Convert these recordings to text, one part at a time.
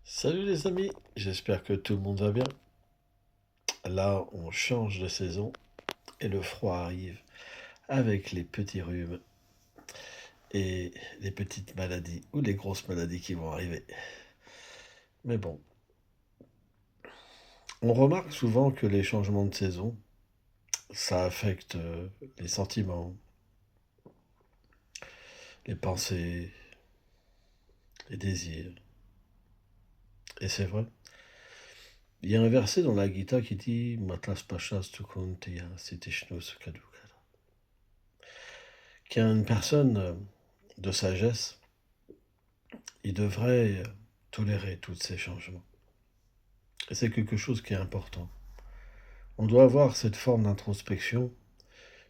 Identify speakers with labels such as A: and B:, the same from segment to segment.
A: Salut les amis, j'espère que tout le monde va bien. Là, on change de saison et le froid arrive avec les petits rhumes et les petites maladies ou les grosses maladies qui vont arriver. Mais bon, on remarque souvent que les changements de saison, ça affecte les sentiments, les pensées, les désirs. Et c'est vrai. Il y a un verset dans la Gita qui dit Matas Pachas Tukuntia Sitishnos Kadukada. Qu'il y a une personne de sagesse, il devrait tolérer tous ces changements. Et c'est quelque chose qui est important. On doit avoir cette forme d'introspection,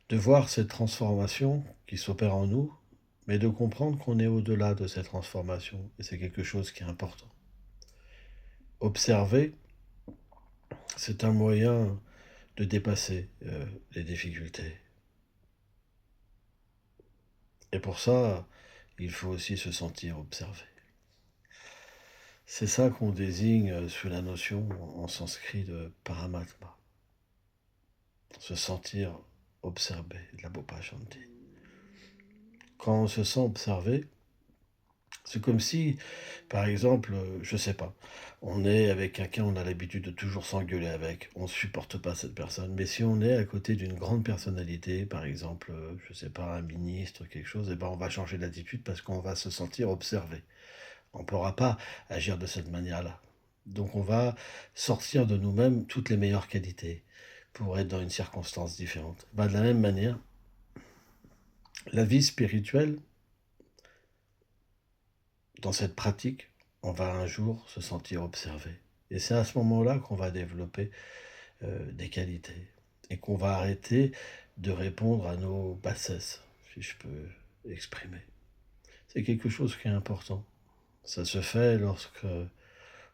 A: de voir cette transformation qui s'opère en nous, mais de comprendre qu'on est au-delà de cette transformation. Et c'est quelque chose qui est important. Observer, c'est un moyen de dépasser les difficultés. Et pour ça, il faut aussi se sentir observé. C'est ça qu'on désigne sous la notion en sanskrit de paramatma. Se sentir observé, de la Bopashanti. Quand on se sent observé, c'est comme si, par exemple, je sais pas, on est avec quelqu'un, on a l'habitude de toujours s'engueuler avec, on ne supporte pas cette personne, mais si on est à côté d'une grande personnalité, par exemple, je sais pas, un ministre, quelque chose, eh ben on va changer d'attitude parce qu'on va se sentir observé. On ne pourra pas agir de cette manière-là. Donc on va sortir de nous-mêmes toutes les meilleures qualités pour être dans une circonstance différente. Ben, de la même manière, la vie spirituelle, dans cette pratique, on va un jour se sentir observé. Et c'est à ce moment-là qu'on va développer des qualités et qu'on va arrêter de répondre à nos bassesses, si je peux exprimer. C'est quelque chose qui est important. Ça se fait lorsque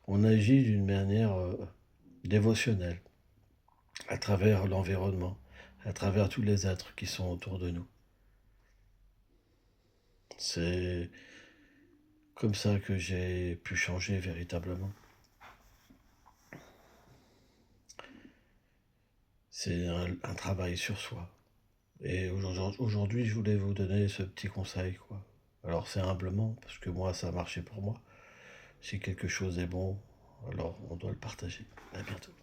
A: on agit d'une manière dévotionnelle, à travers l'environnement, à travers tous les êtres qui sont autour de nous. C'est comme ça que j'ai pu changer véritablement. C'est un travail sur soi. Et aujourd'hui, je voulais vous donner ce petit conseil, quoi. Alors c'est humblement, parce que moi, ça a marché pour moi. Si quelque chose est bon, alors on doit le partager. À bientôt.